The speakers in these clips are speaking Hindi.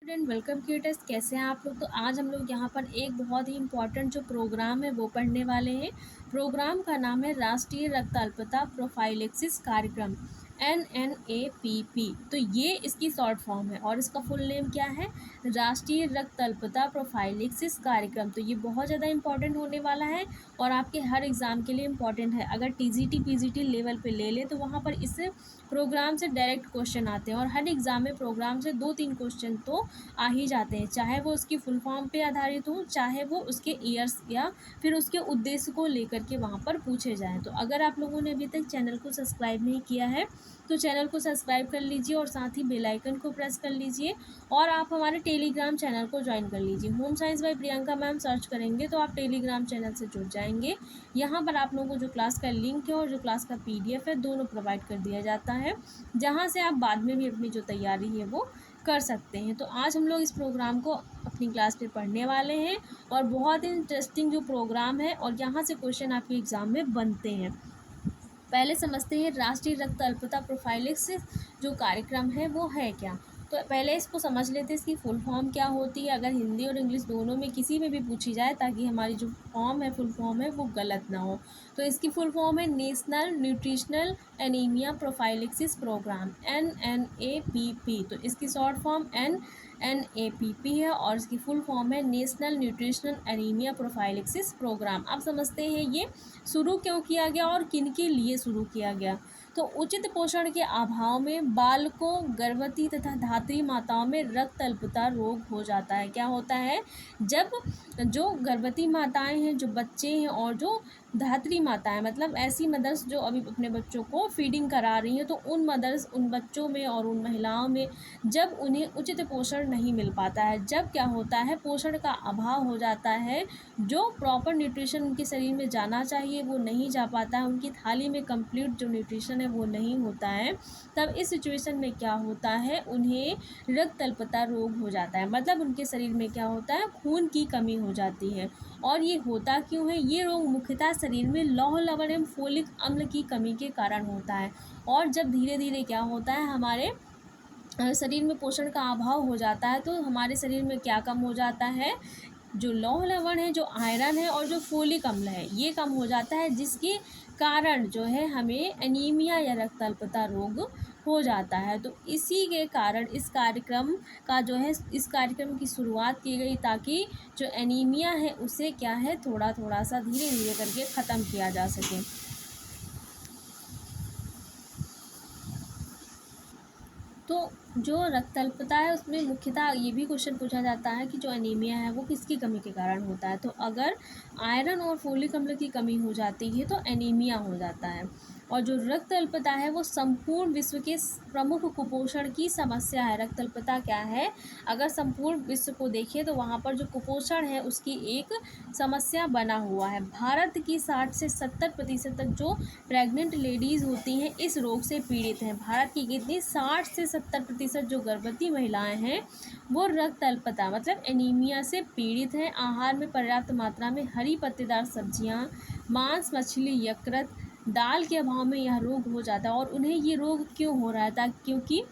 स्टूडेंट वेलकम क्रिएटर्स, कैसे हैं आप लोग। तो आज हम लोग यहाँ पर एक बहुत ही इम्पॉर्टेंट जो प्रोग्राम है वो पढ़ने वाले हैं। प्रोग्राम का नाम है राष्ट्रीय रक्त अल्पता प्रोफाइलेक्सिस कार्यक्रम NNAPP। तो ये इसकी शॉर्ट फॉर्म है और इसका फुल नेम क्या है, राष्ट्रीय रक्त अल्पता प्रोफाइलेक्सिस कार्यक्रम। तो ये बहुत ज़्यादा इंपॉर्टेंट होने वाला है और आपके हर एग्ज़ाम के लिए इम्पॉर्टेंट है। अगर TGT PGT लेवल पे ले लें तो वहाँ पर इस प्रोग्राम से डायरेक्ट क्वेश्चन आते हैं और हर एग्ज़ाम में प्रोग्राम से 2-3 क्वेश्चन तो आ ही जाते हैं, चाहे वो उसकी फुल फॉर्म पे आधारित हो, चाहे वो उसके ईयर्स या फिर उसके उद्देश्य को लेकर के वहाँ पर पूछे जाएँ। तो अगर आप लोगों ने अभी तक चैनल को सब्सक्राइब नहीं किया है तो चैनल को सब्सक्राइब कर लीजिए और साथ ही बेल आइकन को प्रेस कर लीजिए और आप हमारे टेलीग्राम चैनल को ज्वाइन कर लीजिए। Home science by Priyanka ma'am search करेंगे तो आप टेलीग्राम चैनल से जुड़ जाएंगे। यहाँ पर आप लोगों को जो क्लास का लिंक है और जो क्लास का PDF है दोनों प्रोवाइड कर दिया जाता है, जहाँ से आप बाद में भी अपनी जो तैयारी है वो कर सकते हैं। तो आज हम लोग इस प्रोग्राम को अपनी क्लास में पढ़ने वाले हैं और बहुत ही इंटरेस्टिंग जो प्रोग्राम है और यहाँ से क्वेश्चन आपके एग्ज़ाम में बनते हैं। पहले समझते हैं राष्ट्रीय रक्त अल्पता प्रोफाइलिक्स जो कार्यक्रम है वो है क्या। तो पहले इसको समझ लेते हैं, इसकी फुल फॉर्म क्या होती है, अगर हिंदी और इंग्लिश दोनों में किसी में भी पूछी जाए, ताकि हमारी जो फॉर्म है फुल फॉर्म है वो गलत ना हो। तो इसकी फुल फॉर्म है national nutritional anaemia prophylaxis programme NNAPP। तो इसकी शॉर्ट फॉर्म NNAPP है और इसकी फुल फॉर्म है national nutritional anaemia prophylaxis programme. आप समझते हैं ये शुरू क्यों किया गया और किन के लिए शुरू किया गया। तो उचित पोषण के अभाव में बालकों, गर्भवती तथा धात्री माताओं में रक्त अल्पता रोग हो जाता है। क्या होता है, जब जो गर्भवती माताएं हैं, जो बच्चे हैं और जो धात्री माताएं, मतलब ऐसी मदर्स जो अभी अपने बच्चों को फीडिंग करा रही हैं, तो उन मदर्स, उन बच्चों में और उन महिलाओं में जब उन्हें उचित पोषण नहीं मिल पाता है, जब क्या होता है पोषण का अभाव हो जाता है, जो प्रॉपर न्यूट्रिशन उनके शरीर में जाना चाहिए वो नहीं जा पाता है, उनकी थाली में कंप्लीट जो न्यूट्रिशन है वो नहीं होता है, तब इस सिचुएशन में क्या होता है, उन्हें रक्त अल्पता रोग हो जाता है। मतलब उनके शरीर में क्या होता है, खून की कमी हो जाती है। और ये होता क्यों है, ये रोग मुख्यतः शरीर में लौह लवण एवं फोलिक अम्ल की कमी के कारण होता है। और जब धीरे धीरे क्या होता है, हमारे शरीर में पोषण का अभाव हो जाता है, तो हमारे शरीर में क्या कम हो जाता है, जो लौह लवण है, जो आयरन है और जो फोलिक अम्ल है, ये कम हो जाता है, जिसके कारण जो है हमें एनीमिया या रक्त अल्पता रोग हो जाता है। तो इसी के कारण इस कार्यक्रम का जो है, इस कार्यक्रम की शुरुआत की गई, ताकि जो एनीमिया है उसे क्या है, थोड़ा थोड़ा सा धीरे धीरे करके ख़त्म किया जा सके। तो जो रक्त अल्पता है उसमें मुख्यतः ये भी क्वेश्चन पूछा जाता है कि जो एनीमिया है वो किसकी कमी के कारण होता है। तो अगर आयरन और फोलिक अम्ल की कमी हो जाती है तो एनीमिया हो जाता है। और जो रक्त अल्पता है वो संपूर्ण विश्व के प्रमुख कुपोषण की समस्या है। रक्त अल्पता क्या है, अगर संपूर्ण विश्व को देखें तो वहाँ पर जो कुपोषण है उसकी एक समस्या बना हुआ है। भारत की 60 से 70% तक जो प्रेग्नेंट लेडीज़ होती हैं इस रोग से पीड़ित हैं। भारत की कितनी, 60 से 70% जो गर्भवती महिलाएं हैं वो रक्त अल्पता मतलब एनीमिया से पीड़ित हैं। आहार में पर्याप्त मात्रा में हरी पत्तेदार सब्जियां, मांस, मछली, यकृत, दाल के अभाव में यह रोग हो जाता है। और उन्हें ये रोग क्यों हो रहा था, क्योंकि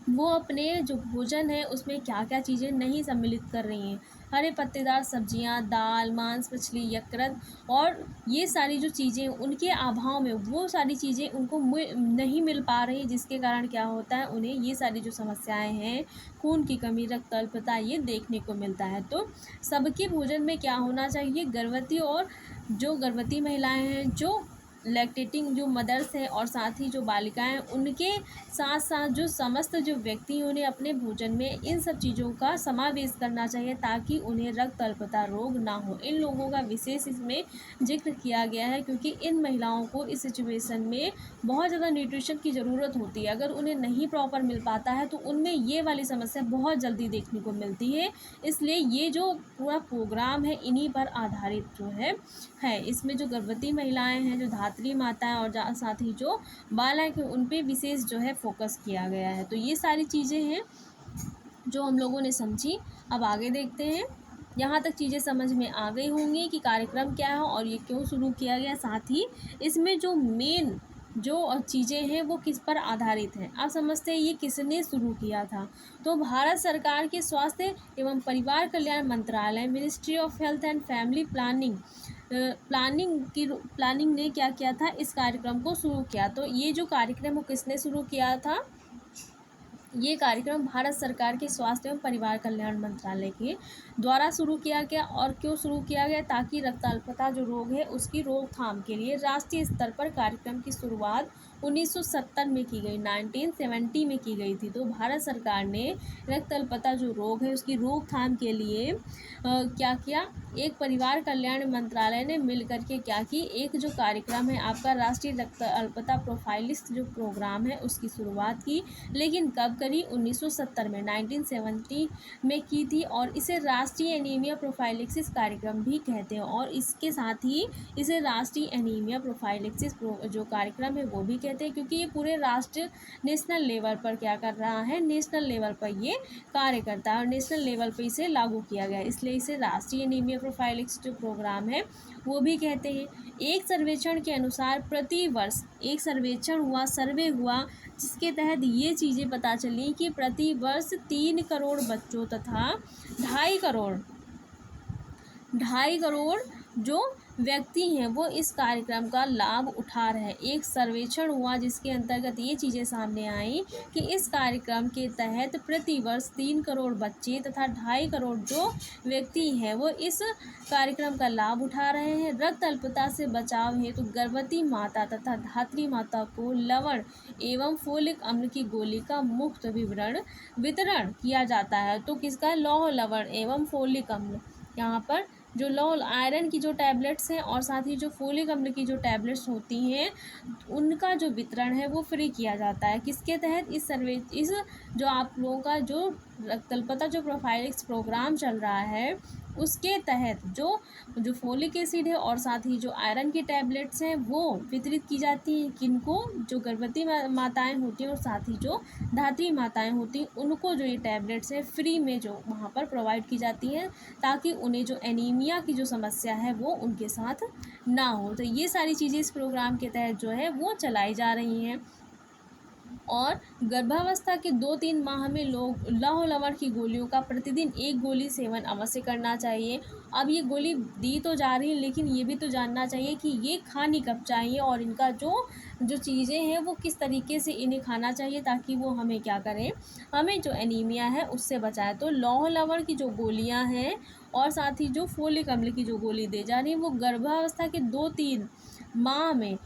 वो अपने जो भोजन है उसमें क्या क्या चीज़ें नहीं सम्मिलित कर रही हैं। हरे पत्तेदार सब्जियां, दाल, मांस, मछली, यकृत और ये सारी जो चीज़ें उनके अभाव में वो सारी चीज़ें उनको नहीं मिल पा रही, जिसके कारण क्या होता है, उन्हें ये सारी जो समस्याएं हैं, खून की कमी, रक्त अल्पता, ये देखने को मिलता है। तो सबके भोजन में क्या होना चाहिए, गर्भवती और जो गर्भवती महिलाएँ हैं, जो लैक्टेटिंग जो मदर्स हैं और साथ ही जो बालिकाएं, उनके साथ साथ जो समस्त जो व्यक्ति हैं उन्हें अपने भोजन में इन सब चीज़ों का समावेश करना चाहिए, ताकि उन्हें रक्त अल्पता रोग ना हो। इन लोगों का विशेष इसमें जिक्र किया गया है, क्योंकि इन महिलाओं को इस सिचुएशन में बहुत ज़्यादा न्यूट्रिशन की ज़रूरत होती है। अगर उन्हें नहीं प्रॉपर मिल पाता है तो उनमें ये वाली समस्या बहुत जल्दी देखने को मिलती है। इसलिए ये जो पूरा प्रोग्राम है इन्हीं पर आधारित जो है इसमें जो गर्भवती महिलाएं हैं, जो धात्री माताएं और साथ ही जो बालक हैं, उन पे विशेष जो है फोकस किया गया है। तो ये सारी चीज़ें हैं जो हम लोगों ने समझी। अब आगे देखते हैं। यहाँ तक चीज़ें समझ में आ गई होंगी कि कार्यक्रम क्या है और ये क्यों शुरू किया गया। साथ ही इसमें जो मेन जो चीज़ें हैं वो किस पर आधारित हैं। आप समझते हैं ये किसने शुरू किया था। तो भारत सरकार के स्वास्थ्य एवं परिवार कल्याण मंत्रालय, ministry of health and family planning ने क्या किया था, इस कार्यक्रम को शुरू किया। तो ये जो कार्यक्रम वो किसने शुरू किया था, ये कार्यक्रम भारत सरकार के स्वास्थ्य एवं परिवार कल्याण मंत्रालय के द्वारा शुरू किया गया। और क्यों शुरू किया गया, ताकि रक्त अल्पता जो रोग है उसकी रोकथाम के लिए राष्ट्रीय स्तर पर कार्यक्रम की शुरुआत 1970 में की गई, 1970 में की गई थी। तो भारत सरकार ने रक्त अल्पता जो रोग है उसकी रोकथाम के लिए क्या किया, एक परिवार कल्याण मंत्रालय ने मिल करके क्या की, एक जो कार्यक्रम है आपका राष्ट्रीय रक्त अल्पता प्रोफाइलिस्ट जो प्रोग्राम है उसकी शुरुआत की। लेकिन कब करी, 1970 में, 1970 में की थी। और इसे राष्ट्रीय एनीमिया प्रोफाइलिक्सिस कार्यक्रम भी कहते हैं। और इसके साथ ही इसे राष्ट्रीय एनीमिया प्रोफाइलिक्सिस जो कार्यक्रम है वो भी कहते हैं, क्योंकि ये पूरे राष्ट्र नेशनल लेवल पर क्या कर रहा है, नेशनल लेवल पर ये कार्य करता है और नेशनल लेवल पर इसे लागू किया गया है, इसलिए इसे राष्ट्रीय एनीमिया प्रोफाइलिक्स जो प्रोग्राम है वो भी कहते हैं। एक सर्वेक्षण के अनुसार प्रति वर्ष एक सर्वे हुआ जिसके तहत ये चीज़ें पता चली कि प्रति वर्ष 3 करोड़ बच्चों तथा 2.5 करोड़ जो व्यक्ति हैं वो इस कार्यक्रम का लाभ उठा रहे हैं। एक सर्वेक्षण हुआ जिसके अंतर्गत ये चीज़ें सामने आई कि इस कार्यक्रम के तहत प्रति वर्ष 3 करोड़ बच्चे तथा 2.5 करोड़ जो व्यक्ति हैं वो इस कार्यक्रम का लाभ उठा रहे हैं। रक्त अल्पता से बचाव हेतु गर्भवती माता तथा धात्री माता को लवण एवं फोलिक अम्ल की गोली का मुफ्त वितरण किया जाता है। तो किसका, लौह लवण एवं फोलिक अम्ल, यहाँ पर जो लौह आयरन की जो टैबलेट्स हैं और साथ ही जो फोलिक अम्ल की जो टैबलेट्स होती हैं उनका जो वितरण है वो फ्री किया जाता है। किसके तहत, इस जो आप लोगों का जो रक्त अल्पता जो प्रोफाइलिक्स प्रोग्राम चल रहा है उसके तहत जो फोलिक एसिड है और साथ ही जो आयरन की टैबलेट्स हैं वो वितरित की जाती हैं। किनको, जो गर्भवती माताएं होती हैं और साथ ही जो धात्री माताएं होती हैं उनको जो ये टैबलेट्स हैं फ्री में जो वहाँ पर प्रोवाइड की जाती हैं, ताकि उन्हें जो एनीमिया की जो समस्या है वो उनके साथ ना हो। तो ये सारी चीज़ें इस प्रोग्राम के तहत जो है वो चलाई जा रही हैं। और गर्भावस्था के 2-3 माह में लोग लौह लवण की गोलियों का प्रतिदिन 1 गोली सेवन अवश्य करना चाहिए। अब ये गोली दी तो जा रही है, लेकिन ये भी तो जानना चाहिए कि ये खानी कब चाहिए और इनका जो चीज़ें हैं वो किस तरीके से इन्हें खाना चाहिए, ताकि वो हमें क्या करें, हमें जो एनीमिया है उससे बचाए। तो लौह लवण की जो गोलियाँ हैं और साथ ही जो फोलिक अम्ल की जो गोली दी जा रही है वो गर्भावस्था के 2-3 माह में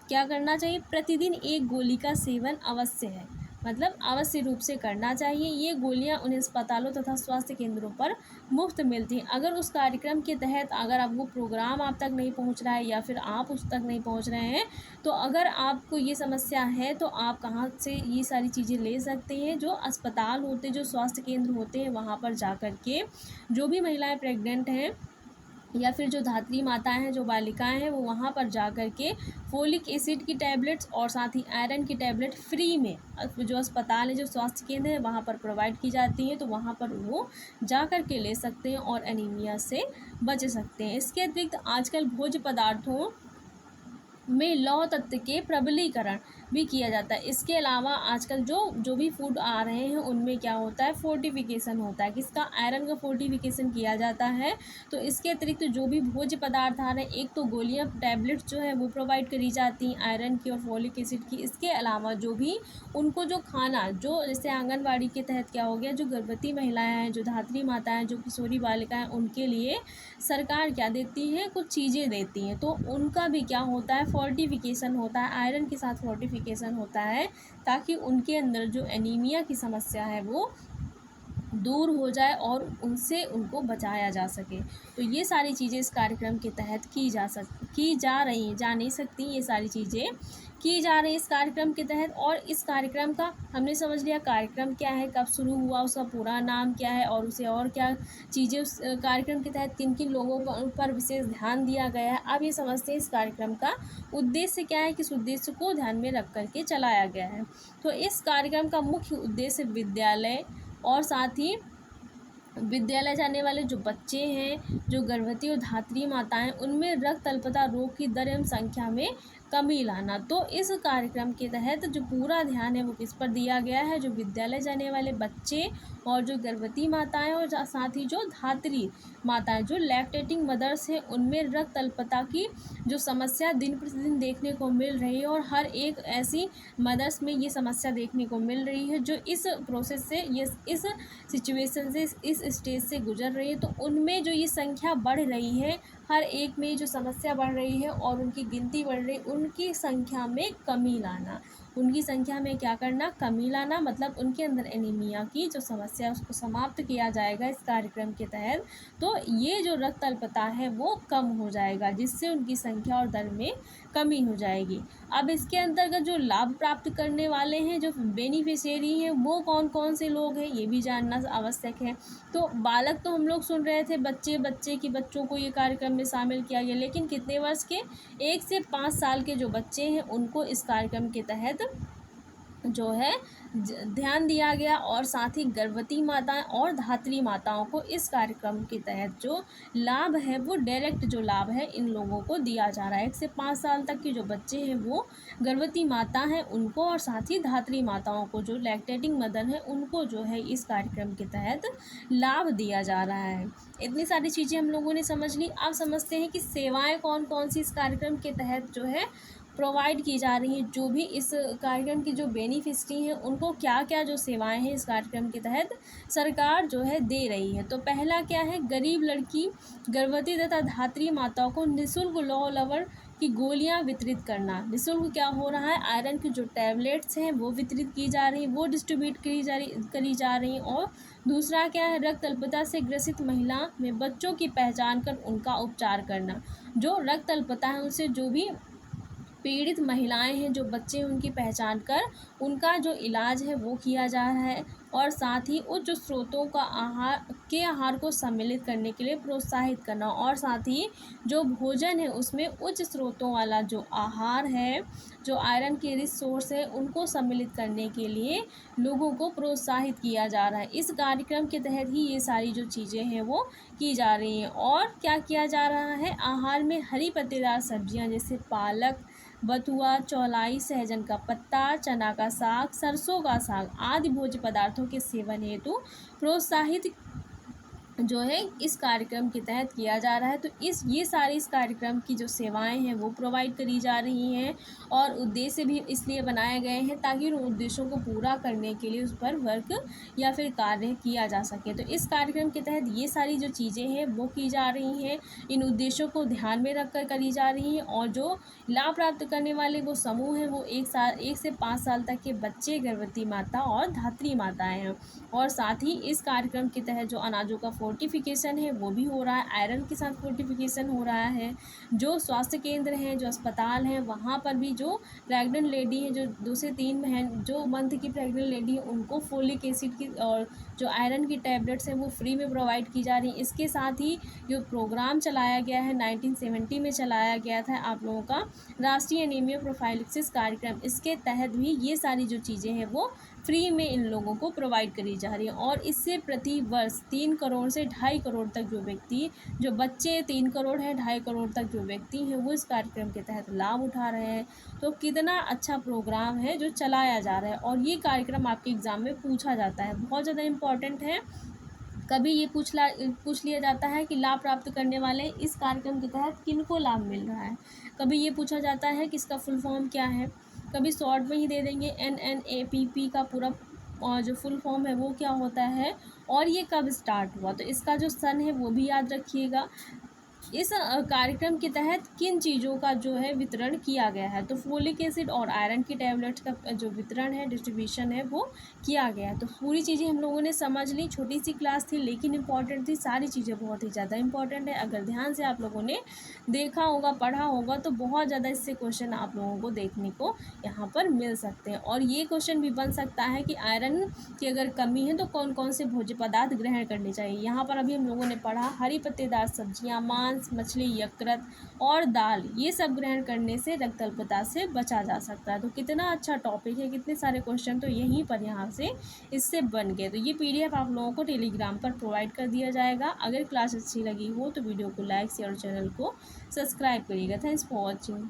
क्या करना चाहिए, प्रतिदिन 1 गोली का सेवन अवश्य है, मतलब अवश्य रूप से करना चाहिए। ये गोलियां उन्हें अस्पतालों तथा स्वास्थ्य केंद्रों पर मुफ्त मिलती हैं। अगर उस कार्यक्रम के तहत अगर आप वो प्रोग्राम आप तक नहीं पहुंच रहा है या फिर आप उस तक नहीं पहुंच रहे हैं, तो अगर आपको ये समस्या है तो आप कहाँ से ये सारी चीज़ें ले सकते हैं, जो अस्पताल होते, जो स्वास्थ्य केंद्र होते हैं वहाँ पर जा कर के जो भी महिलाएँ प्रेग्नेंट हैं या फिर जो धात्री माताएं हैं, जो बालिकाएं हैं, वो वहाँ पर जा कर के फोलिक एसिड की टैबलेट्स और साथ ही आयरन की टैबलेट फ्री में जो अस्पताल है, जो स्वास्थ्य केंद्र है वहाँ पर प्रोवाइड की जाती हैं, तो वहाँ पर वो जा कर के ले सकते हैं और एनीमिया से बच सकते हैं। इसके अतिरिक्त आजकल भोज्य पदार्थों में लौह तत्व के प्रबलीकरण भी किया जाता है। इसके अलावा आजकल जो भी फूड आ रहे हैं उनमें क्या होता है, फोर्टिफिकेशन होता है। किसका, आयरन का फोर्टिफिकेशन किया जाता है। तो इसके अतिरिक्त जो भी भोज्य पदार्थ आ रहे हैं, एक तो गोलियां टैबलेट्स जो है वो प्रोवाइड करी जाती हैं आयरन की और फोलिक एसिड की। इसके अलावा जो भी उनको जो खाना, जो जैसे आंगनबाड़ी के तहत क्या हो गया, जो गर्भवती महिलाएँ हैं, जो धात्री माताएँ, जो किशोरी बालिकाएँ, उनके लिए सरकार क्या देती है, कुछ चीज़ें देती हैं। तो उनका भी क्या होता है, फोर्टिफिकेशन होता है, आयरन के साथ फोर्टिफिकेशन होता है, ताकि उनके अंदर जो एनीमिया की समस्या है वो दूर हो जाए और उनसे उनको बचाया जा सके। तो ये सारी चीज़ें इस कार्यक्रम के तहत की जा रही हैं, जा नहीं सकती, ये सारी चीज़ें की जा रही है इस कार्यक्रम के तहत। और इस कार्यक्रम का हमने समझ लिया कार्यक्रम क्या है, कब शुरू हुआ, उसका पूरा नाम क्या है और उसे और क्या चीज़ें उस कार्यक्रम के तहत किन किन लोगों पर विशेष ध्यान दिया गया है। अब ये समझते हैं इस कार्यक्रम का उद्देश्य क्या है, किस उद्देश्य को ध्यान में रख करके चलाया गया है। तो इस कार्यक्रम का मुख्य उद्देश्य विद्यालय और साथ ही विद्यालय जाने वाले जो बच्चे हैं, जो गर्भवती और धात्री माताएं, उनमें रक्त अल्पता रोग की दर एवं संख्या में कमी लाना। तो इस कार्यक्रम के तहत जो पूरा ध्यान है वो किस पर दिया गया है, जो विद्यालय जाने वाले बच्चे और जो गर्भवती माताएं और साथ ही जो धात्री माताएं, जो लैक्टेटिंग मदर्स हैं, उनमें रक्त अल्पता की जो समस्या दिन प्रतिदिन देखने को मिल रही है और हर एक ऐसी मदर्स में ये समस्या देखने को मिल रही है जो इस प्रोसेस से, ये इस सिचुएशन से, इस स्टेज से गुजर रही है। तो उनमें जो ये संख्या बढ़ रही है, हर एक में जो समस्या बढ़ रही है और उनकी गिनती बढ़ रही है, उनकी संख्या में कमी लाना। उनकी संख्या में क्या करना, कमी लाना, मतलब उनके अंदर एनीमिया की जो समस्या है उसको समाप्त किया जाएगा इस कार्यक्रम के तहत। तो ये जो रक्त अल्पता है वो कम हो जाएगा, जिससे उनकी संख्या और दर में कमी हो जाएगी। अब इसके अंतर्गत जो लाभ प्राप्त करने वाले हैं, जो बेनिफिशियरी हैं, वो कौन कौन से लोग हैं ये भी जानना आवश्यक है। तो बालक तो हम लोग सुन रहे थे, बच्चों को ये कार्यक्रम में शामिल किया गया, लेकिन कितने वर्ष के, 1 से 5 साल के जो बच्चे हैं उनको इस कार्यक्रम के तहत जो है ध्यान दिया गया, और साथ ही गर्भवती माताएं और धात्री माताओं को इस कार्यक्रम के तहत जो लाभ है वो डायरेक्ट जो लाभ है इन लोगों को दिया जा रहा है। 1 से 5 साल तक के जो बच्चे हैं वो गर्भवती माता हैं उनको, और साथ ही धात्री माताओं को, जो लैक्टेटिंग मदर है, उनको जो है इस कार्यक्रम के तहत लाभ दिया जा रहा है। इतनी सारी चीज़ें हम लोगों ने समझ ली। अब समझते हैं कि सेवाएं कौन कौन सी इस कार्यक्रम के तहत जो है प्रोवाइड की जा रही हैं। जो भी इस कार्यक्रम की जो बेनिफिशरी हैं उनको क्या क्या जो सेवाएं हैं इस कार्यक्रम के तहत सरकार जो है दे रही है। तो पहला क्या है, गरीब लड़की, गर्भवती तथा धात्री माताओं को निःशुल्क लौह लवण की गोलियां वितरित करना। निःशुल्क क्या हो रहा है, आयरन की जो टैबलेट्स हैं वो वितरित की जा रही, वो डिस्ट्रीब्यूट करी जा रही। और दूसरा क्या है, रक्त अल्पता से ग्रसित महिला में बच्चों की पहचान कर उनका उपचार करना। जो रक्त अल्पता है उनसे जो भी पीड़ित महिलाएं हैं, जो बच्चे हैं, उनकी पहचान कर उनका जो इलाज है वो किया जा रहा है। और साथ ही उच्च स्रोतों का आहार को सम्मिलित करने के लिए प्रोत्साहित करना, और साथ ही जो भोजन है उसमें उच्च स्रोतों वाला जो आहार है, जो आयरन के रिच सोर्स है, उनको सम्मिलित करने के लिए लोगों को प्रोत्साहित किया जा रहा है। इस कार्यक्रम के तहत ही ये सारी जो चीज़ें हैं वो की जा रही हैं। और क्या किया जा रहा है, आहार में हरी पत्तेदार सब्जियां जैसे पालक, बथुआ, चौलाई, सहजन का पत्ता, चना का साग, सरसों का साग आदि भोज्य पदार्थों के सेवन हेतु प्रोत्साहित जो है इस कार्यक्रम के तहत किया जा रहा है। तो ये सारी इस कार्यक्रम की जो सेवाएं हैं वो प्रोवाइड करी जा रही हैं, और उद्देश्य भी इसलिए बनाए गए हैं ताकि उन उद्देश्यों को पूरा करने के लिए उस पर वर्क या फिर कार्य किया जा सके। तो इस कार्यक्रम के तहत ये सारी जो चीज़ें हैं वो की जा रही हैं, इन उद्देश्यों को ध्यान में रखकर करी जा रही हैं। और जो लाभ प्राप्त करने वाले वो समूह हैं वो 1 से 5 साल तक के बच्चे, गर्भवती माता और धात्री माताएं हैं। और साथ ही इस कार्यक्रम के तहत जो अनाजों का फोर्टिफिकेशन है वो भी हो रहा है, आयरन के साथ फोर्टिफिकेशन हो रहा है। जो स्वास्थ्य केंद्र हैं, जो अस्पताल हैं, वहाँ पर भी जो प्रेग्नेंट लेडी हैं, जो 2 से 3 जो मंथ की प्रेग्नेंट लेडी है, उनको फोलिक एसिड की और जो आयरन की टैबलेट्स हैं वो फ्री में प्रोवाइड की जा रही हैं। इसके साथ ही जो प्रोग्राम चलाया गया है 1970 में चलाया गया था आप लोगों का राष्ट्रीय एनीमिया प्रोफाइलिसिस कार्यक्रम, इसके तहत भी ये सारी जो चीज़ें हैं वो फ्री में इन लोगों को प्रोवाइड करी जा रही है। और इससे प्रति वर्ष 3 करोड़ से 2.5 करोड़ तक जो बच्चे 3 करोड़ हैं, 2.5 करोड़ तक जो व्यक्ति हैं वो इस कार्यक्रम के तहत लाभ उठा रहे हैं। तो कितना अच्छा प्रोग्राम है जो चलाया जा रहा है, और ये कार्यक्रम आपके एग्ज़ाम में पूछा जाता है, बहुत ज़्यादा इम्पॉर्टेंट है। कभी ये पूछ लिया जाता है कि लाभ प्राप्त करने वाले इस कार्यक्रम के तहत किनको लाभ मिल रहा है। कभी ये पूछा जाता है कि इसका फुल फॉर्म क्या है, कभी शॉर्ट में ही दे देंगे NNAPP का पूरा और जो फुल फॉर्म है वो क्या होता है, और ये कब स्टार्ट हुआ। तो इसका जो सन है वो भी याद रखिएगा। इस कार्यक्रम के तहत किन चीज़ों का जो है वितरण किया गया है, तो फोलिक एसिड और आयरन की टैबलेट्स का जो वितरण है, डिस्ट्रीब्यूशन है, वो किया गया है। तो पूरी चीज़ें हम लोगों ने समझ ली। छोटी सी क्लास थी लेकिन इम्पॉर्टेंट थी, सारी चीज़ें बहुत ही ज़्यादा इंपॉर्टेंट है। अगर ध्यान से आप लोगों ने देखा होगा, पढ़ा होगा, तो बहुत ज़्यादा इससे क्वेश्चन आप लोगों को देखने को यहाँ पर मिल सकते हैं। और ये क्वेश्चन भी बन सकता है कि आयरन की अगर कमी है तो कौन कौन से भोज्य पदार्थ ग्रहण करने चाहिए। यहाँ पर अभी हम लोगों ने पढ़ा हरी पत्तेदार सब्जियाँ, मांस, मछली, यकृत और दाल, ये सब ग्रहण करने से रक्त अल्पता से बचा जा सकता है। तो कितना अच्छा टॉपिक है, कितने सारे क्वेश्चन तो यहीं पर यहाँ से इससे बन गए। तो ये PDF आप लोगों को टेलीग्राम पर प्रोवाइड कर दिया जाएगा। अगर क्लास अच्छी लगी हो तो वीडियो को लाइक, शेयर और चैनल को सब्सक्राइब करिएगा। Thanks for watching.